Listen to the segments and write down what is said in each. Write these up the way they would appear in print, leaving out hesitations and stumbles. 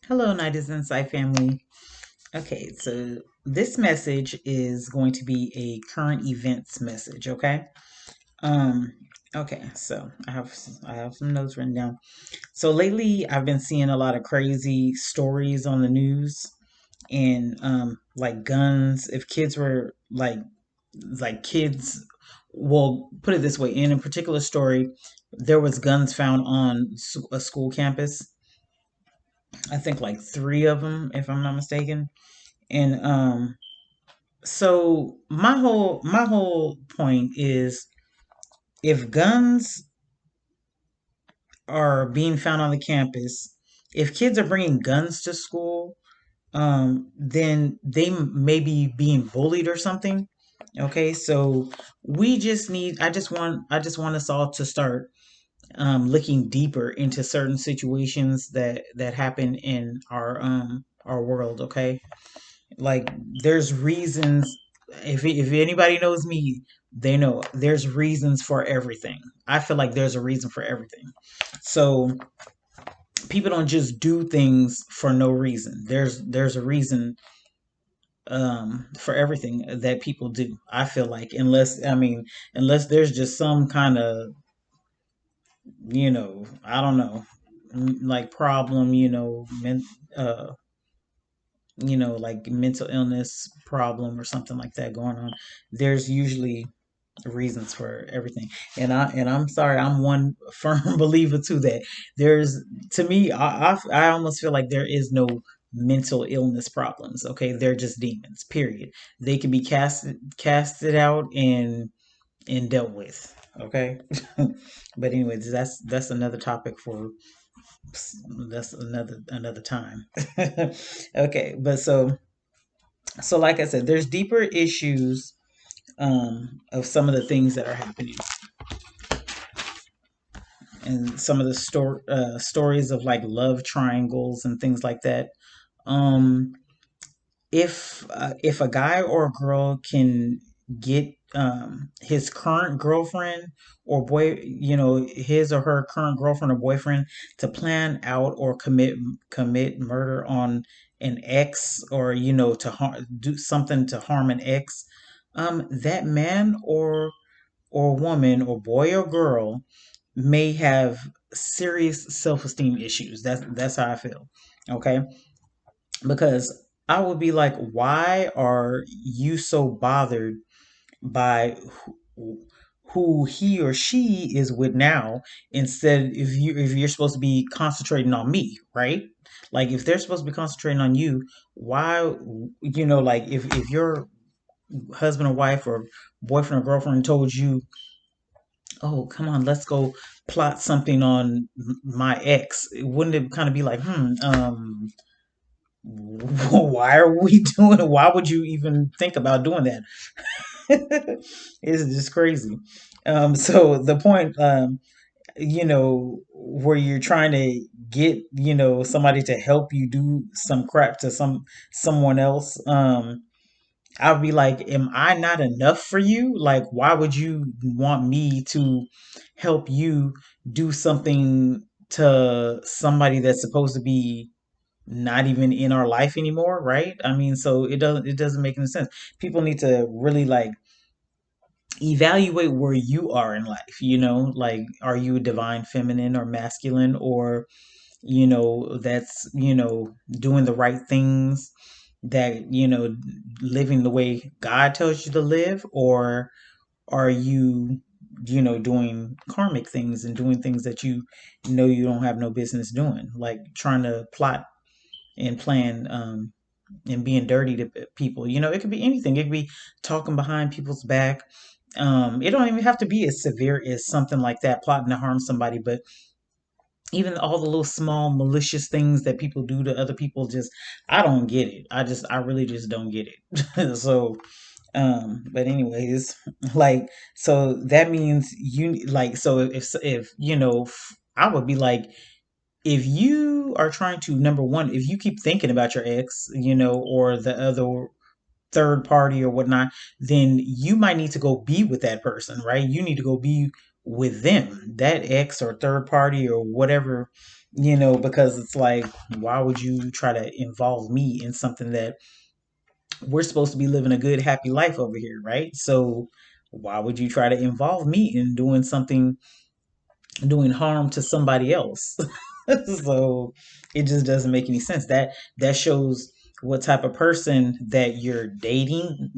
Hello, Night is Inside family. Okay, so this message is going to be a current events message. Okay. Um. Okay, so I have some notes written down. So lately, I've been seeing a lot of crazy stories on the news, and like guns. If kids were like kids, well, put it this way: in a particular story, there was guns found on a school campus. I think like three of them, if I'm not mistaken. And so my whole point is if guns are being found on the campus, if kids are bringing guns to school, then they may be being bullied or something. Okay, so I just want us all to start looking deeper into certain situations that happen in our world. Okay, like there's reasons. If anybody knows me, they know there's reasons for everything. I feel like there's a reason for everything. So people don't just do things for no reason. There's a reason for everything that people do. I feel like unless there's just some kind of, I don't know, like problem, uh like mental illness problem or something like that going on. There's usually reasons for everything. And I'm sorry, I'm one firm believer to that. There's to me, I almost feel like there is no mental illness problems. Okay, they're just demons. Period. They can be casted out and dealt with. Okay, but anyways, that's another topic for that's another time. Okay, but so like I said, there's deeper issues of some of the things that are happening, and some of the stories of like love triangles and things like that. Um, if a guy or a girl can get his current girlfriend or his or her current girlfriend or boyfriend to plan out or commit murder on an ex, or do something to harm an ex, that man or woman or boy or girl may have serious self-esteem issues. That's how I feel. Okay, because I would be like, why are you so bothered by who he or she is with now, instead if you're supposed to be concentrating on me, right? Like if they're supposed to be concentrating on you, why, like if your husband or wife or boyfriend or girlfriend told you, oh, come on, let's go plot something on my ex, wouldn't it kind of be like, why are we doing it? Why would you even think about doing that? It's just crazy. So the point, where you're trying to get, somebody to help you do some crap to someone else, I'll be like, am I not enough for you? Like, why would you want me to help you do something to somebody that's supposed to be not even in our life anymore, right? I mean, so it doesn't make any sense. People need to really like evaluate where you are in life, like are you a divine feminine or masculine, or that's doing the right things, that living the way God tells you to live, or are you doing karmic things and doing things that you don't have no business doing, like trying to plot and plan, and being dirty to people. It could be anything. It could be talking behind people's back. It don't even have to be as severe as something like that, plotting to harm somebody, but even all the little small malicious things that people do to other people, just I don't get it. I really just don't get it. So but anyways, like, so that means you like, so if I would be like, if you are trying to, number one, if you keep thinking about your ex, or the other third party or whatnot, then you might need to go be with that person, right? You need to go be with them, that ex or third party or whatever, because it's like, why would you try to involve me in something that we're supposed to be living a good, happy life over here, right? So why would you try to involve me in doing something, doing harm to somebody else? So it just doesn't make any sense. That shows what type of person that you're dating,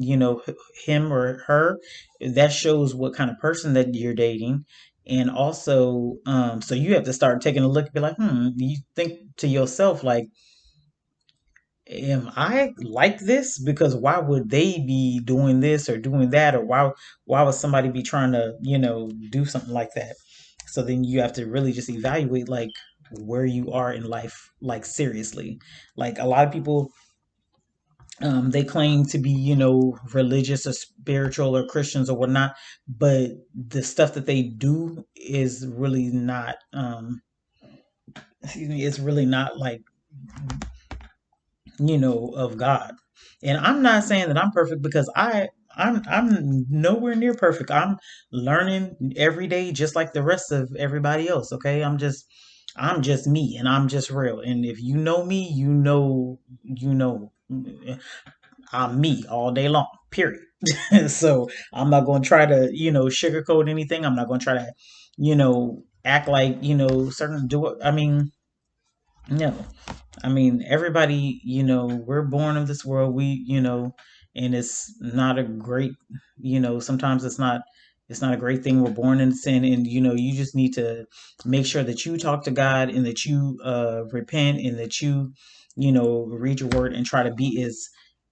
him or her. That shows what kind of person that you're dating. And also, so you have to start taking a look and be like, you think to yourself, like, am I like this? Because why would they be doing this or doing that? Or why would somebody be trying to, do something like that? So then you have to really just evaluate, like, where you are in life, like, seriously. Like, a lot of people, they claim to be, religious or spiritual or Christians or whatnot, but the stuff that they do is really not, excuse me, it's really not like, of God. And I'm not saying that I'm perfect, because I'm nowhere near perfect. I'm learning every day just like the rest of everybody else, okay? I'm just me, and I'm just real. And if you know me, you know I'm me all day long. Period. So I'm not going to try to, sugarcoat anything. I'm not going to try to, act like, certain do it. I mean, no. I mean, everybody, we're born of this world. And it's not a great, sometimes it's not a great thing. We're born in sin, and you just need to make sure that you talk to God, and that you repent, and that you read your word and try to be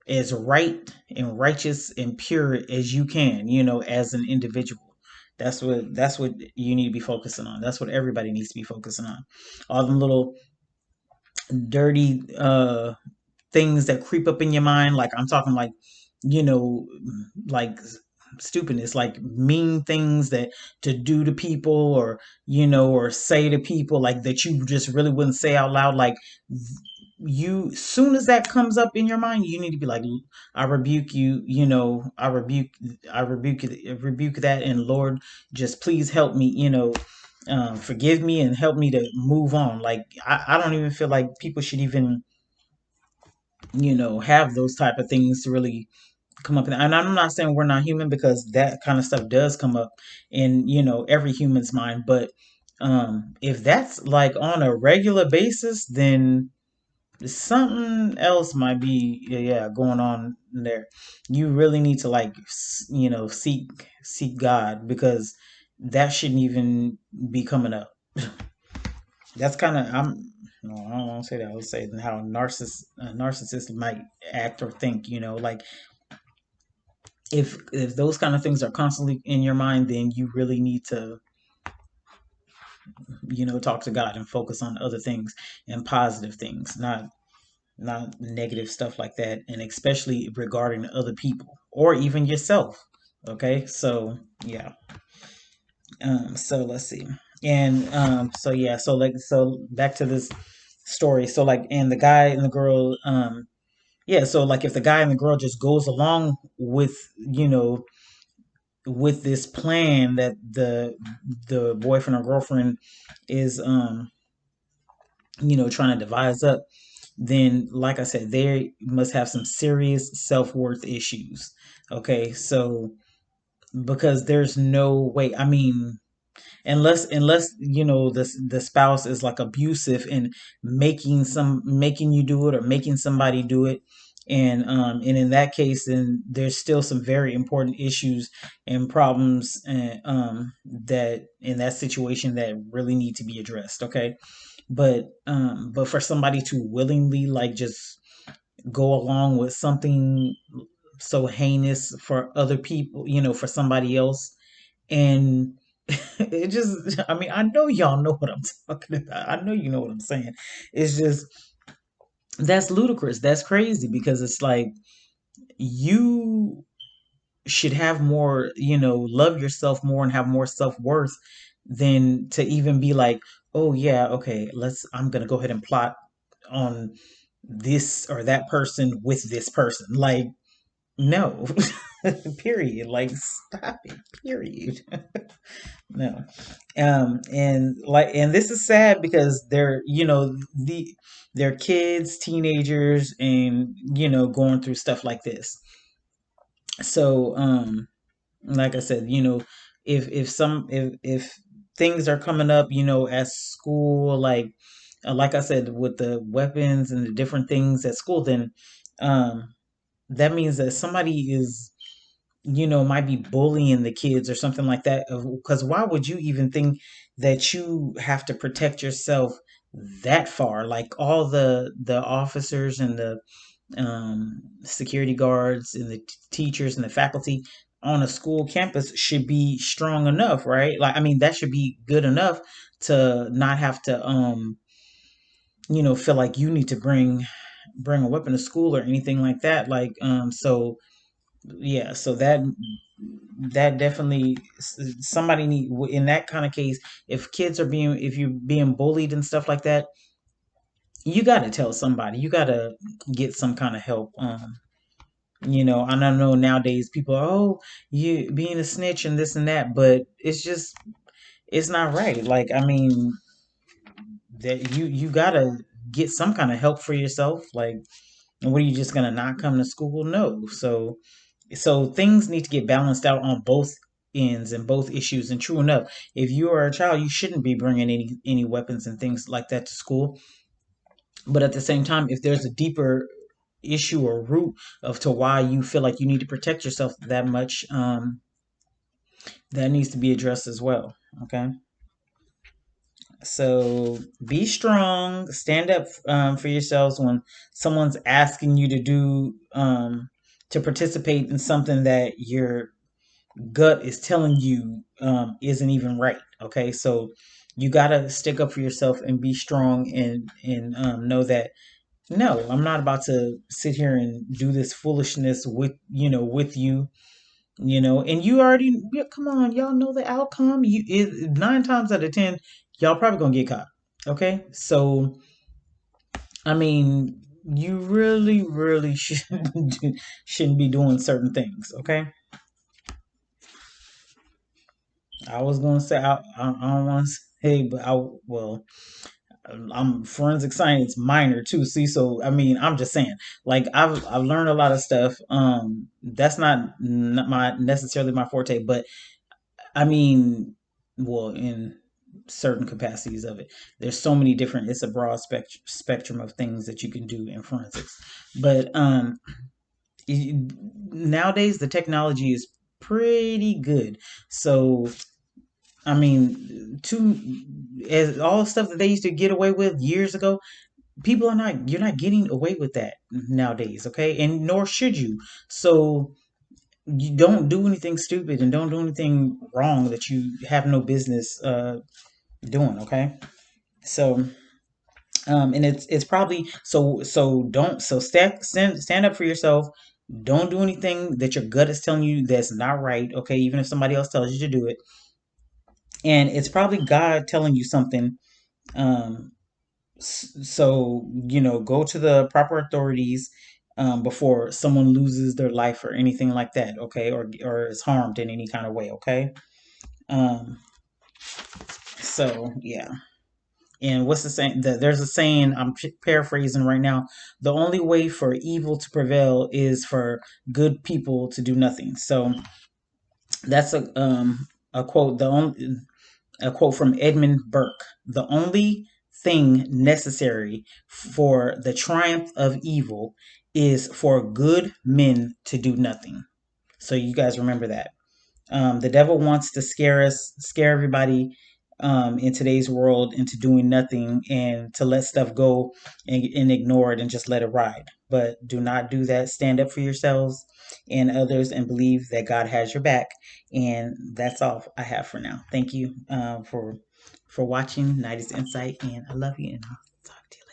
as right and righteous and pure as you can, as an individual. That's what you need to be focusing on. That's what everybody needs to be focusing on. All them little dirty things that creep up in your mind, like I'm talking, like, you know like stupidness, like mean things that to do to people, or say to people, like, that you just really wouldn't say out loud. Like, you, soon as that comes up in your mind, you need to be like, I rebuke you, I rebuke that, and Lord, just please help me, forgive me and help me to move on. Like, I don't even feel like people should even, have those type of things to really come up. And I'm not saying we're not human, because that kind of stuff does come up in, every human's mind. But if that's like on a regular basis, then something else might be, yeah, going on there. You really need to, like, seek God, because that shouldn't even be coming up. That's kind of, I'm no, I don't want to say that. I would say how narcissists might act or think. Like, if those kind of things are constantly in your mind, then you really need to, talk to God and focus on other things and positive things, not negative stuff like that, and especially regarding other people or even yourself. Okay, so yeah. So let's see. And so yeah, so back to this story. So, like, and the guy and the girl, yeah, so, like, if the guy and the girl just goes along with this plan that the boyfriend or girlfriend is, trying to devise up, then, like I said, they must have some serious self-worth issues. Okay, so, because there's no way, I mean, unless the spouse is like abusive and making you do it, or making somebody do it. And in that case, then there's still some very important issues and problems, that in that situation, that really need to be addressed. Okay, but for somebody to willingly, like, just go along with something so heinous for other people, for somebody else, and it just, I mean, I know y'all know what I'm talking about. I know you know what I'm saying. It's just, that's ludicrous. That's crazy, because it's like, you should have more, love yourself more and have more self-worth than to even be like, oh yeah, okay, I'm gonna go ahead and plot on this or that person with this person. Like, No. Period. Like, stop it. Period. No. And this is sad because they're, they're kids, teenagers, and, going through stuff like this. So, like I said, if things are coming up, at school, like I said, with the weapons and the different things at school, then um, that means that somebody is, might be bullying the kids or something like that. Because why would you even think that you have to protect yourself that far? Like, all the officers and the security guards and the teachers and the faculty on a school campus should be strong enough, right? Like, I mean, that should be good enough to not have to, feel like you need to bring a weapon to school or anything like that. Like, so yeah, so that definitely, somebody need, in that kind of case, if you're being bullied and stuff like that, you got to tell somebody. You got to get some kind of help. And I know nowadays people are, oh, you being a snitch and this and that, but it's not right. Like, I mean, that you gotta get some kind of help for yourself. Like, what are you just gonna not come to school? No. So things need to get balanced out on both ends and both issues. And true enough, if you are a child, you shouldn't be bringing any weapons and things like that to school. But at the same time, if there's a deeper issue or root of to why you feel like you need to protect yourself that much, that needs to be addressed as well. Okay. So be strong, stand up for yourselves when someone's asking you to participate in something that your gut is telling you isn't even right. Okay, so you gotta stick up for yourself and be strong, and know that, no, I'm not about to sit here and do this foolishness with you. And you already, yeah, come on, y'all know the outcome. 9 times out of 10, y'all probably gonna get caught. Okay, so I mean, you really, really shouldn't be doing certain things. Okay, I was gonna say, I don't want to say, but well, I'm forensic science minor too. See, so I mean, I'm just saying, like, I've learned a lot of stuff. That's not my necessarily my forte, but I mean, well, in certain capacities of it, there's so many different. It's a broad spectrum of things that you can do in forensics, but nowadays the technology is pretty good. So I mean, as all the stuff that they used to get away with years ago, you're not getting away with that nowadays. Okay, and nor should you. So you don't do anything stupid and don't do anything wrong that you have no business doing. Okay, so and it's probably, so don't so stand up for yourself. Don't do anything that your gut is telling you that's not right. Okay, even if somebody else tells you to do it, and it's probably God telling you something. um so go to the proper authorities before someone loses their life or anything like that. Okay, or is harmed in any kind of way. Okay. um so yeah. And what's the saying? There's a saying, I'm paraphrasing right now: the only way for evil to prevail is for good people to do nothing. So that's a quote. A quote from Edmund Burke: the only thing necessary for the triumph of evil is for good men to do nothing. So you guys remember that. The devil wants to scare everybody in today's world into doing nothing and to let stuff go, and ignore it and just let it ride. But do not do that. Stand up for yourselves and others and believe that God has your back. And that's all I have for now. Thank you for watching Nighty's Insight, and I love you, and I'll talk to you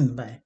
later. Bye.